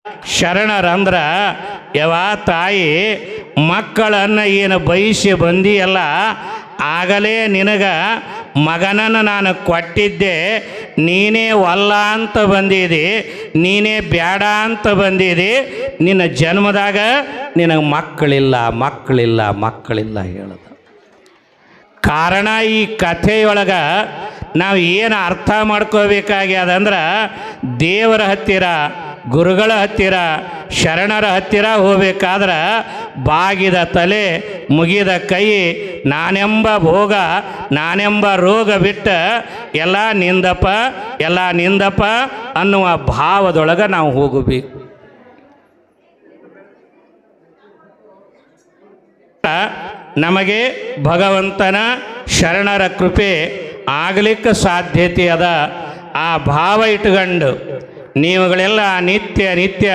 ಶರಣರಂದ್ರ ಯಾವ ತಾಯಿ ಮಕ್ಕಳನ್ನು ಏನು ಬಯಸಿ ಬಂದಿಯಲ್ಲ, ಆಗಲೇ ನಿನಗ ಮಗನನ್ನು ನಾನು ಕೊಟ್ಟಿದ್ದೆ, ನೀನೇ ಒಲ್ಲ ಅಂತ ಬಂದಿದ್ದಿ, ನೀನೇ ಬ್ಯಾಡ ಅಂತ ಬಂದಿದ್ದಿ, ನಿನ್ನ ಜನ್ಮದಾಗ ನಿನಗೆ ಮಕ್ಕಳಿಲ್ಲ ಹೇಳೋದು. ಕಾರಣ ಈ ಕಥೆಯೊಳಗೆ ನಾವು ಏನು ಅರ್ಥ ಮಾಡ್ಕೋಬೇಕಾಗ್ಯದಂದ್ರೆ, ದೇವರ ಹತ್ತಿರ, ಗುರುಗಳ ಹತ್ತಿರ, ಶರಣರ ಹತ್ತಿರ ಹೋಗ್ಬೇಕಾದ್ರೆ ಬಾಗಿದ ತಲೆ, ಮುಗಿದ ಕೈ, ನಾನೆಂಬ ಭೋಗ, ನಾನೆಂಬ ರೋಗ ಬಿಟ್ಟು ಎಲ್ಲ ನಿಂದಪ್ಪ ಅನ್ನುವ ಭಾವದೊಳಗೆ ನಾವು ಹೋಗಬೇಕು. ನಮಗೆ ಭಗವಂತನ ಶರಣರ ಕೃಪೆ ಆಗಲಿಕ್ಕೆ ಸಾಧ್ಯತೆ ಅದ. ಆ ಭಾವ ಇಟ್ಕೊಂಡು ನೀವುಗಳೆಲ್ಲ ನಿತ್ಯ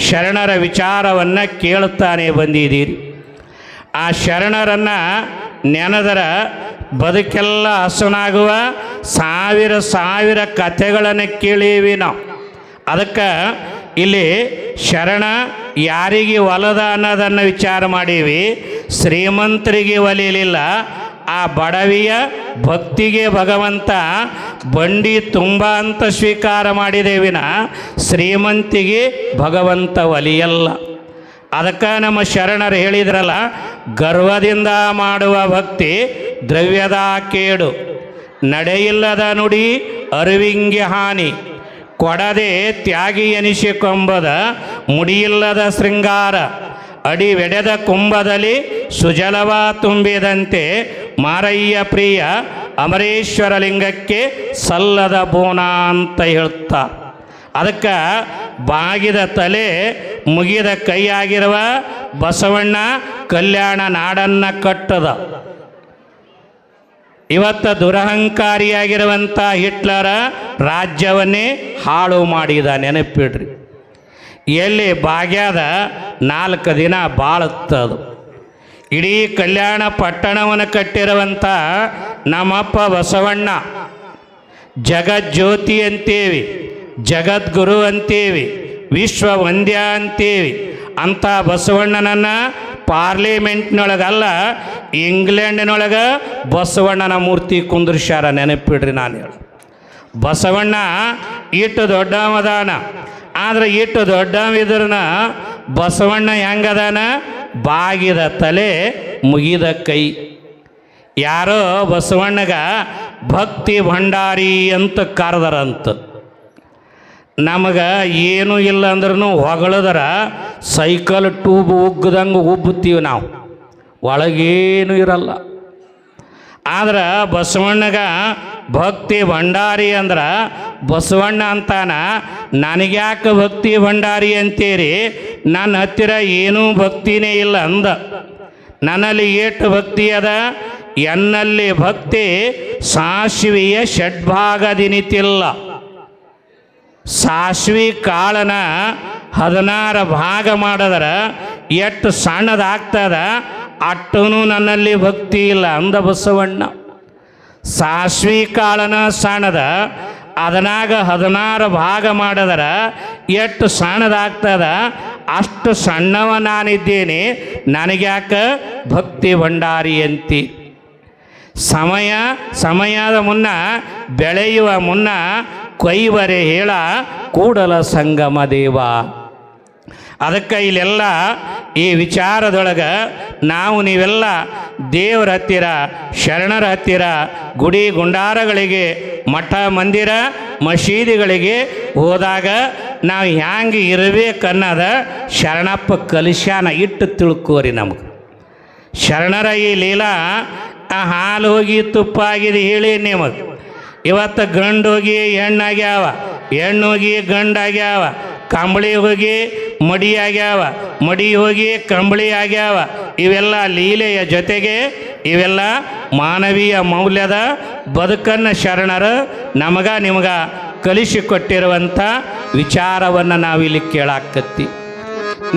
ಶರಣರ ವಿಚಾರವನ್ನು ಕೇಳುತ್ತಾನೆ ಬಂದಿದ್ದೀರಿ. ಆ ಶರಣರನ್ನು ನೆನೆದರ ಬದುಕೆಲ್ಲ ಹಸನಾಗುವ ಸಾವಿರ ಕಥೆಗಳನ್ನು ಕೇಳೀವಿ ನಾವು. ಅದಕ್ಕೆ ಇಲ್ಲಿ ಶರಣ ಯಾರಿಗೆ ಒಲದ ಅನ್ನೋದನ್ನು ವಿಚಾರ ಮಾಡೀವಿ. ಶ್ರೀಮಂತರಿಗೆ ಒಲಿಯಲಿಲ್ಲ, ಆ ಬಡವಿಯ ಭಕ್ತಿಗೆ ಭಗವಂತ ಬಂಡಿ ತುಂಬ ಅಂತ ಸ್ವೀಕಾರ ಮಾಡಿದೇವಿನ ಶ್ರೀಮಂತಿಗೆ ಭಗವಂತ ಒಲಿಯಲ್ಲ. ಅದಕ್ಕೆ ನಮ್ಮ ಶರಣರು ಹೇಳಿದ್ರಲ್ಲ, ಗರ್ವದಿಂದ ಮಾಡುವ ಭಕ್ತಿ ದ್ರವ್ಯದ ಕೇಡು, ನಡೆಯಿಲ್ಲದ ನುಡಿ ಅರಿವಿಂಗೆ ಹಾನಿ, ಕೊಡದೆ ತ್ಯಾಗಿ ಎನಿಸಿಕೊಂಬದ ಮುಡಿಯಿಲ್ಲದ ಶೃಂಗಾರ, ಅಡಿವೆಡೆದ ಕುಂಭದಲ್ಲಿ ಸುಜಲವ ತುಂಬಿದಂತೆ ಮಾರಯ್ಯ ಪ್ರಿಯ ಅಮರೇಶ್ವರ ಲಿಂಗಕ್ಕೆ ಸಲ್ಲದ ಬೋನ ಅಂತ ಹೇಳ್ತಾ. ಅದಕ್ಕೆ ಬಾಗಿದ ತಲೆ, ಮುಗಿದ ಕೈಯಾಗಿರುವ ಬಸವಣ್ಣ ಕಲ್ಯಾಣ ನಾಡನ್ನು ಕಟ್ಟದ. ಇವತ್ತು ದುರಹಂಕಾರಿಯಾಗಿರುವಂಥ ಹಿಟ್ಲರ ರಾಜ್ಯವನ್ನೇ ಹಾಳು ಮಾಡಿದ. ನೆನಪಿಡ್ರಿ, ಎಲ್ಲಿ ಬಾಗ್ಯಾದ 4 ದಿನ ಬಾಳುತ್ತದು. ಇಡೀ ಕಲ್ಯಾಣ ಪಟ್ಟಣವನ್ನು ಕಟ್ಟಿರುವಂಥ ನಮ್ಮಪ್ಪ ಬಸವಣ್ಣ ಜಗಜ್ಯೋತಿ ಅಂತೇವಿ, ಜಗದ್ಗುರು ಅಂತೇವಿ, ವಿಶ್ವ ವಂದ್ಯ ಅಂತೇವಿ. ಅಂಥ ಬಸವಣ್ಣನನ್ನು ಪಾರ್ಲಿಮೆಂಟ್ನೊಳಗಲ್ಲ, ಇಂಗ್ಲೆಂಡಿನೊಳಗೆ ಬಸವಣ್ಣನ ಮೂರ್ತಿ ಕುಂದ್ರಿಸ್ಯಾರ. ನೆನಪಿಡ್ರಿ, ನಾನು ಹೇಳ ಬಸವಣ್ಣ ಇಟ್ಟು ದೊಡ್ಡವದಾನ. ಆದರೆ ಇಟ್ಟು ದೊಡ್ಡವಿದ್ರನ ಬಸವಣ್ಣ ಹೆಂಗದಾನ? ಬಾಗಿದ ತಲೆ, ಮುಗಿದ ಕೈ. ಯಾರೋ ಬಸವಣ್ಣಗ ಭಕ್ತಿ ಭಂಡಾರಿ ಅಂತ ಕರೆದರಂತ. ನಮಗೆ ಏನೂ ಇಲ್ಲ ಅಂದ್ರೂ ಹೊಗಳದ್ರ ಸೈಕಲ್ ಟ್ಯೂಬ್ ಉಗ್ಗದಂಗೆ ಉಬ್ಬುತ್ತೀವಿ ನಾವು, ಒಳಗೇನೂ ಇರಲ್ಲ. ಆದ್ರೆ ಬಸವಣ್ಣಗ ಭಕ್ತಿ ಭಂಡಾರಿ ಅಂದ್ರೆ ಬಸವಣ್ಣ ಅಂತಾನ, ನನಗ್ಯಾಕೆ ಭಕ್ತಿ ಭಂಡಾರಿ ಅಂತೀರಿ? ನನ್ನ ಹತ್ತಿರ ಏನೂ ಭಕ್ತಿನೇ ಇಲ್ಲ ಅಂದ. ನನ್ನಲ್ಲಿ ಏಟು ಭಕ್ತಿ ಅದ? ಎನ್ನಲ್ಲಿ ಭಕ್ತಿ ಸಾಸಿವೆಯ ಷಡ್ಭಾಗದಿನಿತಿಲ್ಲ. ಸಾಸ್ವಿ ಕಾಳನ 16 ಭಾಗ ಮಾಡಿದ್ರೆ ಎಷ್ಟು ಸಣ್ಣದಾಗ್ತದ, ಅಟ್ಟೂ ನನ್ನಲ್ಲಿ ಭಕ್ತಿ ಇಲ್ಲ ಅಂದ ಬಸವಣ್ಣ. ಸಾಸ್ವಿ ಕಾಳನ ಸಣ್ಣದ, ಅದನ್ನಾಗ 16 ಭಾಗ ಮಾಡಿದ್ರೆ ಎಷ್ಟು ಸಣ್ಣದಾಗ್ತದ, ಅಷ್ಟು ಸಣ್ಣವ ನಾನಿದ್ದೇನೆ, ನನಗ್ಯಾಕೆ ಭಕ್ತಿ ಭಂಡಾರಿ ಅಂತಿ? ಸಮಯದ ಮುನ್ನ, ಬೆಳೆಯುವ ಮುನ್ನ ಕೊಯ್ವರೆ ಹೇಳ ಕೂಡಲ ಸಂಗಮ ದೇವ. ಅದಕ್ಕೆ ಇಲ್ಲೆಲ್ಲ ಈ ವಿಚಾರದೊಳಗೆ ನೀವೆಲ್ಲ ದೇವರ ಹತ್ತಿರ, ಶರಣರ ಹತ್ತಿರ, ಗುಡಿ ಗುಂಡಾರಗಳಿಗೆ, ಮಠ ಮಂದಿರ ಮಸೀದಿಗಳಿಗೆ ಹೋದಾಗ ನಾವು ಹ್ಯಾಂಗೆ ಇರಬೇಕನ್ನೋದ ಶರಣಪ್ಪ ಕಲಿಸ್ಯಾನ. ಇಟ್ಟು ತಿಳ್ಕೋರಿ. ನಮಗೆ ಶರಣರ ಈ ಲೀಲಾ ಹಾಲು ಹೋಗಿ ತುಪ್ಪ ಆಗಿದೆ ಹೇಳಿ ನಿಮಗೆ. ಇವತ್ತು ಗಂಡು ಹೋಗಿ ಹೆಣ್ಣಾಗ್ಯಾವ, ಹೆಣ್ಣು ಹೋಗಿ ಗಂಡಾಗ್ಯಾವ, ಕಂಬಳಿ ಹೋಗಿ ಮಡಿ ಆಗ್ಯಾವ, ಮಡಿ ಹೋಗಿ ಕಂಬಳಿ ಆಗ್ಯಾವ. ಇವೆಲ್ಲ ಲೀಲೆಯ ಜೊತೆಗೆ ಇವೆಲ್ಲ ಮಾನವೀಯ ಮೌಲ್ಯದ ಬದುಕನ್ನು ಶರಣರು ನಿಮಗ ಕಲಿಸಿಕೊಟ್ಟಿರುವಂಥ ವಿಚಾರವನ್ನು ನಾವಿಲ್ಲಿ ಕೇಳಾಕತ್ತಿ.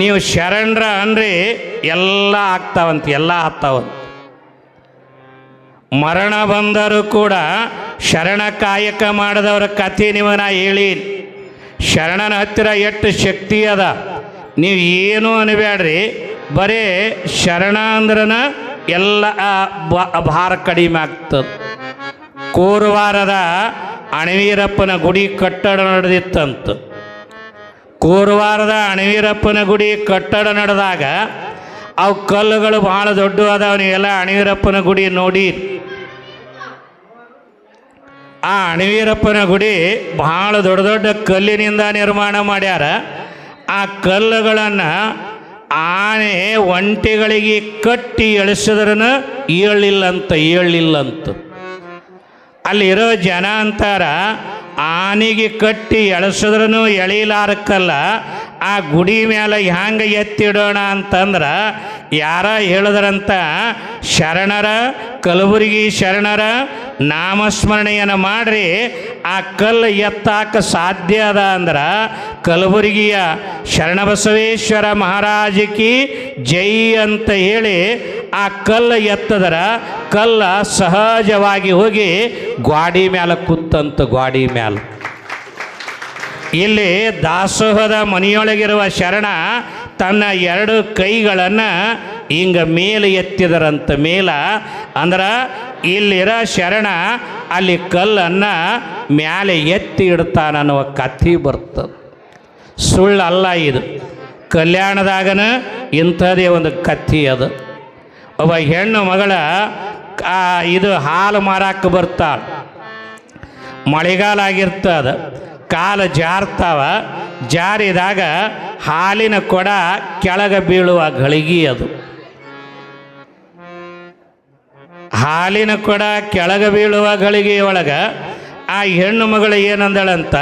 ನೀವು ಶರಣರ ಅಂದರೆ ಎಲ್ಲ ಆಗ್ತಾವಂತ, ಎಲ್ಲ ಆಗ್ತಾವಂತ. ಮರಣ ಬಂದರೂ ಕೂಡ ಶರಣ ಕಾಯಕ ಮಾಡಿದವರ ಕಥೆ ನಿಮಗೆ ನಾ ಹೇಳಿ. ಶರಣನ ಹತ್ತಿರ ಎಷ್ಟು ಶಕ್ತಿ ಅದ. ನೀವು ಏನೂ ಅನ್ಬೇಡ್ರಿ, ಬರೀ ಶರಣ ಅಂದ್ರನ ಎಲ್ಲ ಭಾರ ಕಡಿಮೆ ಆಗ್ತದೆ. ಕೋರವಾರದ ಅಣವೀರಪ್ಪನ ಗುಡಿ ಕಟ್ಟಡ ನಡೆದಿತ್ತಂತ. ಕೋರವಾರದ ಅಣವೀರಪ್ಪನ ಗುಡಿ ಕಟ್ಟಡ ನಡೆದಾಗ ಅವು ಕಲ್ಲುಗಳು ಭಾಳ ದೊಡ್ಡ ಅದಾವ. ನೀವೆಲ್ಲ ಅಣವೀರಪ್ಪನ ಗುಡಿ ನೋಡಿ. ಆ ಅಣವೀರಪ್ಪನ ಗುಡಿ ಭಾಳ ದೊಡ್ಡ ದೊಡ್ಡ ಕಲ್ಲಿನಿಂದ ನಿರ್ಮಾಣ ಮಾಡ್ಯಾರ. ಆ ಕಲ್ಲುಗಳನ್ನು ಆನೆ ಒಂಟೆಗಳಿಗೆ ಕಟ್ಟಿ ಎಳಿಸಿದ್ರನ ಏಳಿಲ್ಲಂತ. ಅಲ್ಲಿರೋ ಜನ ಅಂತಾರ, ಆನೆಗೆ ಕಟ್ಟಿ ಎಳಿಸಿದ್ರೂ ಎಳಿಲಾರಕ್ಕಲ್ಲ, ಆ ಗುಡಿ ಮೇಲೆ ಹ್ಯಾಂಗೆ ಎತ್ತಿಡೋಣ ಅಂತಂದ್ರೆ ಯಾರ ಹೇಳಿದ್ರಂತ, ಶರಣರ ಕಲಬುರಗಿ ಶರಣರ ನಾಮಸ್ಮರಣೆಯನ್ನು ಮಾಡ್ರಿ, ಆ ಕಲ್ಲು ಎತ್ತಾಕ ಸಾಧ್ಯ ಅದ ಅಂದ್ರೆ ಕಲಬುರಗಿಯ ಶರಣಬಸವೇಶ್ವರ ಮಹಾರಾಜಕಿ ಜೈ ಅಂತ ಹೇಳಿ ಆ ಕಲ್ಲು ಎತ್ತದ್ರ ಕಲ್ಲ ಸಹಜವಾಗಿ ಹೋಗಿ ಗ್ವಾಡಿ ಮೇಲೆ ಕೂತಂತ. ಗ್ವಾಡಿ ಮೇಲೆ ಇಲ್ಲಿ ದಾಸೋಹದ ಮನೆಯೊಳಗಿರುವ ಶರಣ ತನ್ನ ಎರಡು ಕೈಗಳನ್ನು ಹಿಂಗೆ ಮೇಲೆ ಎತ್ತಿದರಂತ. ಮೇಲ ಅಂದ್ರೆ ಇಲ್ಲಿರೋ ಶರಣ ಅಲ್ಲಿ ಕಲ್ಲನ್ನು ಮ್ಯಾಲೆ ಎತ್ತಿ ಇಡ್ತಾನನ್ನುವ ಕಥೆ ಬರ್ತದೆ. ಸುಳ್ಳಲ್ಲ ಇದು. ಕಲ್ಯಾಣದಾಗನ ಇಂಥದೇ ಒಂದು ಕಥೆ ಅದು. ಒಬ್ಬ ಹೆಣ್ಣು ಮಗಳ ಇದು ಹಾಲು ಮಾರಕ್ಕೆ ಬರ್ತಾಳೆ. ಮಳೆಗಾಲ ಆಗಿರ್ತದೆ, ಕಾಲು ಜಾರ್ತಾವ. ಜಾರಿದಾಗ ಹಾಲಿನ ಕೊಡ ಕೆಳಗೆ ಬೀಳುವ ಗಳಿಗೆ ಅದು. ಹಾಲಿನ ಕೊಡ ಕೆಳಗೆ ಬೀಳುವ ಗಳಿಗೆಯೊಳಗೆ ಆ ಹೆಣ್ಣು ಮಗಳು ಏನಂದಳಂತ,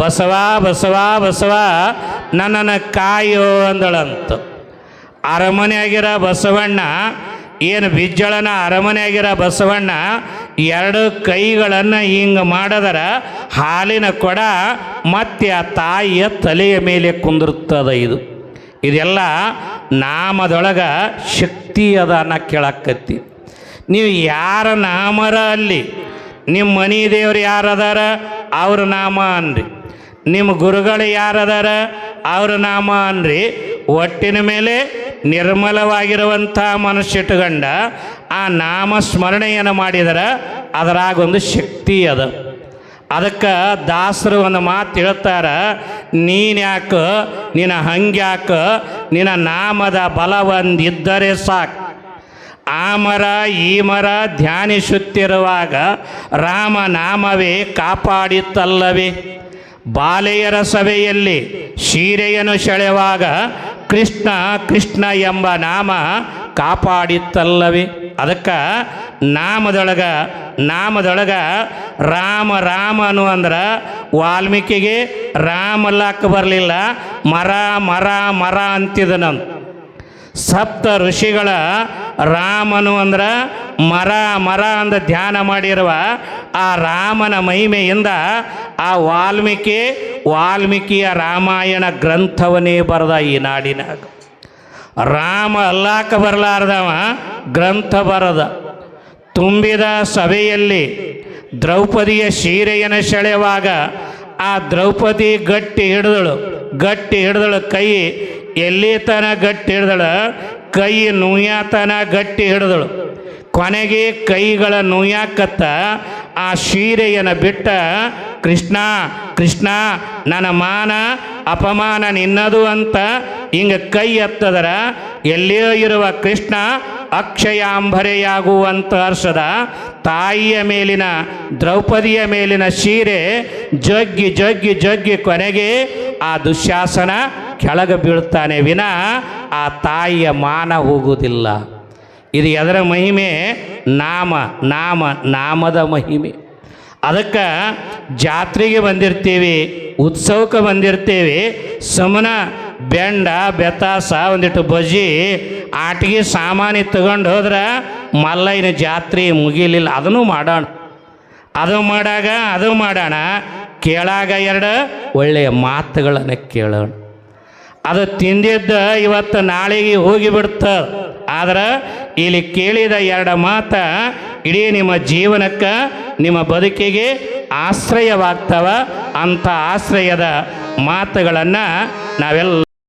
ಬಸವ ಬಸವ ಬಸವ ನನ್ನನ್ನು ಕಾಯೋ ಅಂದಳಂತ. ಅರಮನೆಯಾಗಿರೋ ಬಸವಣ್ಣ, ಏನು ಬಿಜ್ಜಳನ ಅರಮನೆಯಾಗಿರೋ ಬಸವಣ್ಣ ಎರಡು ಕೈಗಳನ್ನು ಹಿಂಗೆ ಮಾಡಿದರ ಹಾಲಿನ ಕೊಡ ಮತ್ತೆ ಆ ತಾಯಿಯ ತಲೆಯ ಮೇಲೆ ಕುಂದಿರ್ತದ. ಇದೆಲ್ಲ ನಾಮದೊಳಗೆ ಶಕ್ತಿ ಅದ ಅನ್ನೋ ಕೇಳಾಕತ್ತಿ. ನೀವು ಯಾರ ನಾಮರ ಅಲ್ಲಿ, ನಿಮ್ಮ ಮನೆ ದೇವ್ರು ಯಾರದಾರ ಅವ್ರ ನಾಮ ಅನ್ರಿ, ನಿಮ್ಮ ಗುರುಗಳು ಯಾರದಾರ ಅವ್ರ ನಾಮ ಅನ್ರಿ. ಒಟ್ಟಿನ ಮೇಲೆ ನಿರ್ಮಲವಾಗಿರುವಂಥ ಮನಸ್ಸಿಟ್ಟುಕೊಂಡ ಆ ನಾಮ ಸ್ಮರಣೆಯನ್ನು ಮಾಡಿದರೆ ಅದರಾಗೊಂದು ಶಕ್ತಿ ಅದ. ಅದಕ್ಕೆ ದಾಸರು ಒಂದು ಮಾತು ಹೇಳ್ತಾರ, ನೀನು ಯಾಕೆ, ನಿನ್ನ ಹಂಗ್ಯಾಕ, ನಿನ್ನ ನಾಮದ ಬಲ ಒಂದಿದ್ದರೆ ಸಾಕು. ಆ ಮರ ಈ ಮರ ಧ್ಯಾನಿಸುತ್ತಿರುವಾಗ ರಾಮ ನಾಮವೇ ಕಾಪಾಡಿತಲ್ಲವೇ. ಬಾಲೆಯರ ಸಭೆಯಲ್ಲಿ ಸೀರೆಯನ್ನು ಸೆಳೆವಾಗ ಕೃಷ್ಣ ಕೃಷ್ಣ ಎಂಬ ನಾಮ ಕಾಪಾಡಿತ್ತಲ್ಲವೇ. ಅದಕ್ಕೆ ನಾಮದೊಳಗೆ ರಾಮ ರಾಮನು ಅಂದ್ರೆ ವಾಲ್ಮೀಕಿಗೆ ರಾಮಲ್ಲಕ್ಕ ಬರಲಿಲ್ಲ, ಮರ ಮರ ಮರ ಅಂತಿದನಂತ. ಸಪ್ತ ಋಷಿಗಳ ರಾಮನು ಅಂದ್ರೆ ಮರ ಮರ ಅಂದ ಧ್ಯಾನ ಮಾಡಿರುವ ಆ ರಾಮನ ಮಹಿಮೆಯಿಂದ ಆ ವಾಲ್ಮೀಕಿಯ ರಾಮಾಯಣ ಗ್ರಂಥವನ್ನೇ ಬರೆದ ಈ ನಾಡಿನಾಗ. ರಾಮ ಅಲ್ಲಾಕ ಬರಲಾರ್ದವ ಗ್ರಂಥ ಬರದ. ತುಂಬಿದ ಸಭೆಯಲ್ಲಿ ದ್ರೌಪದಿಯ ಸೀರೆಯನ್ನು ಸೆಳೆಯುವಾಗ ಆ ದ್ರೌಪದಿ ಗಟ್ಟಿ ಹಿಡಿದಳು ಕೈ ಎಲ್ಲಿ ತನ ಗಟ್ಟಿ ಹಿಡಿದಳು, ಕೈ ನುಯ್ಯಾತನ ಗಟ್ಟಿ ಹಿಡಿದಳು. ಕೊನೆಗೆ ಕೈಗಳ ನುಯ್ಯಾಕತ್ತ ಆ ಸೀರೆಯನ್ನು ಬಿಟ್ಟ, ಕೃಷ್ಣ ಕೃಷ್ಣ ನನ್ನ ಮಾನ ಅಪಮಾನ ನಿನ್ನದು ಅಂತ ಹಿಂಗೆ ಕೈ ಎತ್ತದರ ಎಲ್ಲಿಯೋ ಇರುವ ಕೃಷ್ಣ ಅಕ್ಷಯಾಂಬರೆಯಾಗುವಂತ ಅರ್ಸದ ತಾಯಿಯ ಮೇಲಿನ ದ್ರೌಪದಿಯ ಮೇಲಿನ ಸೀರೆ ಜಗ್ಗಿ ಜಗ್ಗಿ ಜಗ್ಗಿ ಕೊನೆಗೆ ಆ ದುಶ್ಯಾಸನ ಕೆಳಗೆ ಬೀಳ್ತಾನೆ ವಿನ ಆ ತಾಯಿಯ ಮಾನ ಹೋಗುವುದಿಲ್ಲ. ಇದು ಎದರ ಮಹಿಮೆ? ನಾಮದ ಮಹಿಮೆ. ಅದಕ್ಕೆ ಜಾತ್ರೆಗೆ ಬಂದಿರ್ತೀವಿ, ಉತ್ಸವಕ್ಕೆ ಬಂದಿರ್ತೀವಿ, ಸುಮ್ಮನೆ ಬೆಂಡ ಬೆತ್ತಾಸ ಒಂದಿಟ್ಟು ಬಜ್ಜಿ ಆಟಿಗೆ ಸಾಮಾನು ತಗೊಂಡು ಹೋದ್ರೆ ಮಲ್ಲಯ್ಯನ ಜಾತ್ರೆ ಮುಗಿಲಿಲ್ಲ. ಅದನ್ನು ಮಾಡೋಣ, ಅದು ಮಾಡೋಣ. ಕೇಳಾಗ ಎರಡು ಒಳ್ಳೆಯ ಮಾತುಗಳನ್ನು ಕೇಳೋಣ. ಅದು ತಿಂದಿದ್ದ ಇವತ್ತು ನಾಳೆಗೆ ಹೋಗಿಬಿಡ್ತದೆ. ಆದ್ರೆ ಇಲ್ಲಿ ಕೇಳಿದ ಎರಡು ಮಾತು ಇಡೀ ನಿಮ್ಮ ಜೀವನಕ್ಕೆ ನಿಮ್ಮ ಬದುಕಿಗೆ ಆಶ್ರಯವಾಗ್ತವ. ಅಂಥ ಆಶ್ರಯದ ಮಾತುಗಳನ್ನು ನಾವೆಲ್ಲ